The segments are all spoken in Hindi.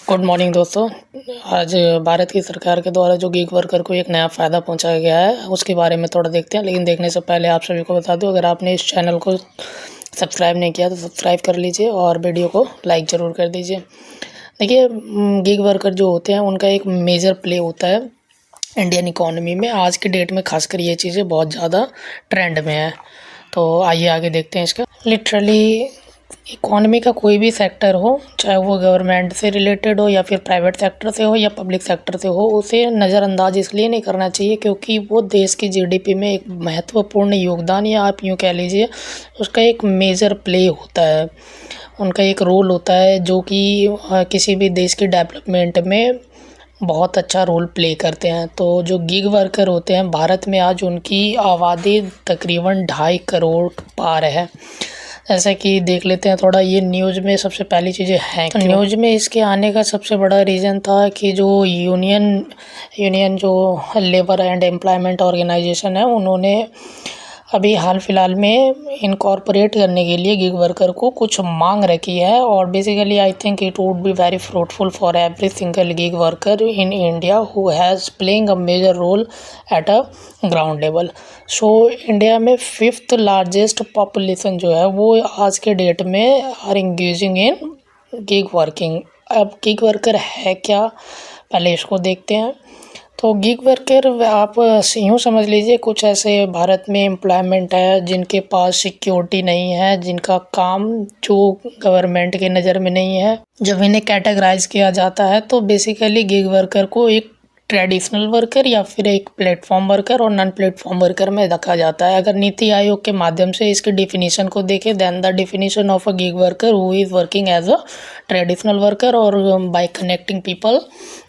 गुड मॉर्निंग दोस्तों। आज भारत की सरकार के द्वारा जो गिग वर्कर को एक नया फ़ायदा पहुंचाया गया है उसके बारे में थोड़ा देखते हैं। लेकिन देखने से पहले आप सभी को बता दूं, अगर आपने इस चैनल को सब्सक्राइब नहीं किया तो सब्सक्राइब कर लीजिए और वीडियो को लाइक ज़रूर कर दीजिए। देखिए, गिग वर्कर जो होते हैं उनका एक मेजर प्ले होता है इंडियन इकोनॉमी में। आज के डेट में खासकर ये चीज़ें बहुत ज़्यादा ट्रेंड में है। तो आइए आगे देखते हैं इसका। लिटरली इकोनॉमी का कोई भी सेक्टर हो, चाहे वो गवर्नमेंट से रिलेटेड हो या फिर प्राइवेट सेक्टर से हो या पब्लिक सेक्टर से हो, उसे नज़रअंदाज इसलिए नहीं करना चाहिए क्योंकि वो देश की जीडीपी में एक महत्वपूर्ण योगदान, या आप यूँ कह लीजिए उसका एक मेजर प्ले होता है। उनका एक रोल होता है जो कि किसी भी देश के डेवलपमेंट में बहुत अच्छा रोल प्ले करते हैं। तो जो गिग वर्कर होते हैं भारत में, आज उनकी आबादी तकरीबन 2.5 करोड़ पार है। जैसा कि देख लेते हैं थोड़ा ये न्यूज़ में सबसे पहली चीज़ें हैं। तो न्यूज़ में इसके आने का सबसे बड़ा रीज़न था कि जो यूनियन जो लेबर एंड एम्प्लॉयमेंट ऑर्गेनाइजेशन है, उन्होंने अभी हाल फिलहाल में इनकॉर्पोरेट करने के लिए गिग वर्कर को कुछ मांग रखी है। और basically I think it would be very fruitful for every single gig worker in India who has playing a major role at a ground level. So India में 5th लार्जेस्ट पॉपुलेशन जो है वो आज के डेट में are engaging in gig working. अब गिग वर्कर है क्या, पहले इसको देखते हैं। तो गिग वर्कर आप यूँ समझ लीजिए, कुछ ऐसे भारत में एम्प्लॉयमेंट है जिनके पास सिक्योरिटी नहीं है, जिनका काम जो गवर्नमेंट के नज़र में नहीं है। जब इन्हें कैटेगराइज किया जाता है तो बेसिकली गिग वर्कर को एक ट्रेडिशनल वर्कर या फिर एक प्लेटफॉर्म वर्कर और नॉन प्लेटफॉर्म वर्कर में रखा जाता है। अगर नीति आयोग के माध्यम से इसकी डिफिनीशन को देखें, then the definition of a gig worker who is working as a traditional worker और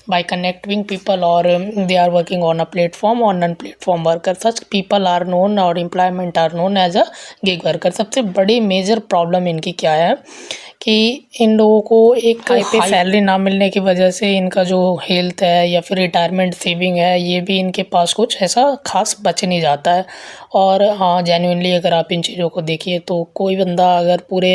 by connecting people or they are working on a platform or non-platform worker, such people are known or employment are known as a gig worker। सबसे बड़ी मेजर प्रॉब्लम इनकी क्या है कि इन लोगों को एक हाई पे सैलरी ना मिलने की वजह से इनका जो हेल्थ है या फिर रिटायरमेंट सेविंग है, ये भी इनके पास कुछ ऐसा खास बच नहीं जाता है। और हाँ, जेन्युइनली अगर आप इन चीज़ों को देखिए तो कोई बंदा अगर पूरे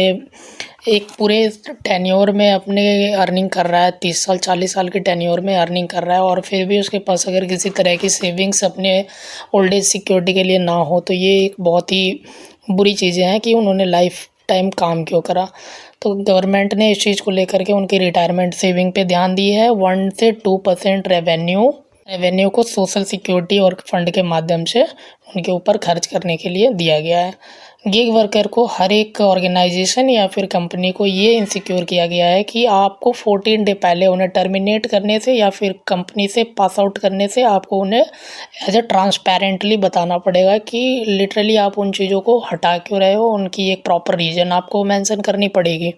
टेन्योर में अपने अर्निंग कर रहा है, 30 साल 40 साल के टेन्योर में अर्निंग कर रहा है, और फिर भी उसके पास अगर किसी तरह की सेविंग्स अपने ओल्ड एज सिक्योरिटी के लिए ना हो, तो ये एक बहुत ही बुरी चीज़ें हैं कि उन्होंने लाइफ टाइम काम क्यों करा। तो गवर्नमेंट ने इस चीज़ को लेकर के उनकी रिटायरमेंट सेविंग पे ध्यान दी है। 1 से 2% रेवेन्यू को सोशल सिक्योरिटी और फंड के माध्यम से उनके ऊपर खर्च करने के लिए दिया गया है। गिग वर्कर को हर एक ऑर्गेनाइजेशन या फिर कंपनी को ये इंसिक्योर किया गया है कि आपको 14 डे पहले उन्हें टर्मिनेट करने से या फिर कंपनी से पास आउट करने से आपको उन्हें एज ए ट्रांसपेरेंटली बताना पड़ेगा कि लिटरली आप उन चीज़ों को हटा क्यों रहे हो। उनकी एक प्रॉपर रीज़न आपको मेंशन करनी पड़ेगी।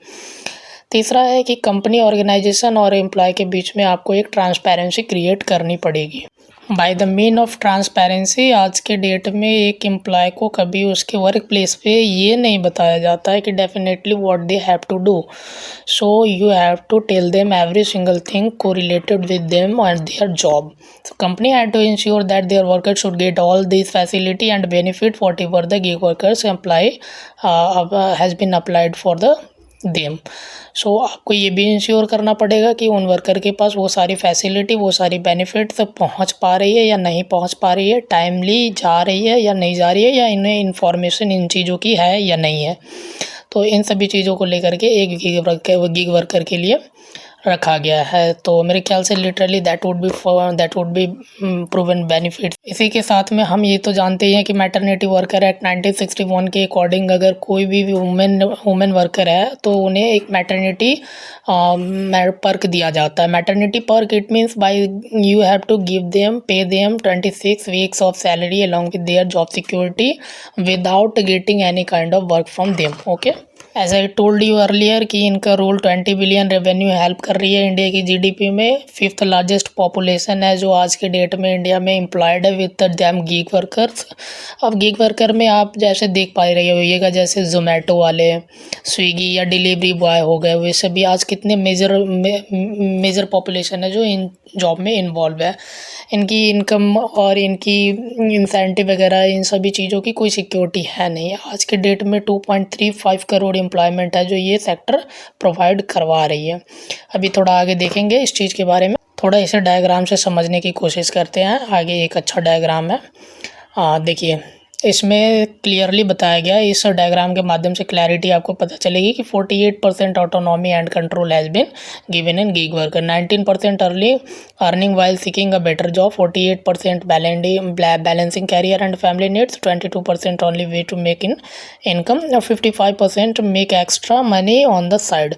तीसरा है कि कंपनी, ऑर्गेनाइजेशन और एम्प्लॉय के बीच में आपको एक ट्रांसपेरेंसी क्रिएट करनी पड़ेगी। By the mean of transparency, आज के डेट में एक एम्प्लॉय को कभी उसके वर्क प्लेस पे ये नहीं बताया जाता है कि definitely what they have to do. So you have to tell them every single thing correlated with them and their job. So company had to ensure that their workers should get all these facility and benefit whatever the gig workers has been applied for the them. So आपको ये भी इंश्योर करना पड़ेगा कि उन वर्कर के पास वो सारी फैसिलिटी, वो सारी बेनिफिट्स पहुंच पा रही है या नहीं पहुंच पा रही है, टाइमली जा रही है या नहीं जा रही है, या इन्हें इन्फॉर्मेशन इन चीज़ों की है या नहीं है। तो इन सभी चीज़ों को लेकर के एक गिग वर्कर के लिए रखा गया है। तो मेरे ख्याल से literally that would be proven benefit. इसी के साथ में हम ये तो जानते ही हैं कि मैटरनिटी वर्कर एक्ट 1961 के अकॉर्डिंग अगर कोई भी वुमेन वर्कर है तो उन्हें एक मैटरनिटी पर्क दिया जाता है। Maternity perk, it means by you have to pay them 26 weeks of salary along with their job security without getting any kind of work from them. Okay, as I told you earlier कि इनका रोल 20 बिलियन रेवेन्यू हेल्प कर रही है इंडिया की जीडीपी में। 5th लार्जेस्ट पॉपुलेशन है जो आज के डेट में इंडिया में एम्प्लॉयड है विद दैम गिग वर्कर्स। अब गिग वर्कर में आप जैसे देख पा रहे होइएगा, जैसे जोमेटो वाले, स्विगी या डिलीवरी बॉय हो गए, वे सभी आज कितने मेजर पॉपुलेशन है जो इन जॉब में इन्वॉल्व है। इनकी इनकम और इनकी इंसेंटिव वगैरह इन सभी चीज़ों की कोई सिक्योरिटी है नहीं। आज के डेट में 2.35 करोड़ एम्प्लॉयमेंट है जो ये सेक्टर प्रोवाइड करवा रही है। अभी थोड़ा आगे देखेंगे इस चीज़ के बारे में, थोड़ा इसे डायग्राम से समझने की कोशिश करते हैं। आगे एक अच्छा डायग्राम है, देखिए इसमें क्लियरली बताया गया है। इस डायग्राम के माध्यम से क्लैरिटी आपको पता चलेगी कि 48% autonomy and control has been given in gig worker, 19% early earning while seeking a better job, 48% balancing career and family needs, 22% only way to make in income, 55% make extra money on the side.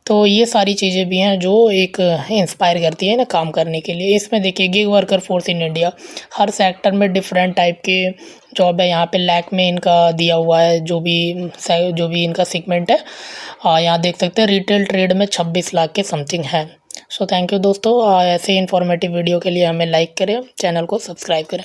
तो ये सारी चीज़ें भी हैं जो एक इंस्पायर करती है ना काम करने के लिए। इसमें देखिए gig worker force in India, her sector में डिफरेंट टाइप के जॉब है। यहाँ पे लैक में इनका दिया हुआ है जो भी इनका सेगमेंट है। यहाँ देख सकते हैं रिटेल ट्रेड में 26 लाख के समथिंग है। सो थैंक यू दोस्तों, ऐसे इन्फॉर्मेटिव वीडियो के लिए हमें लाइक करें, चैनल को सब्सक्राइब करें।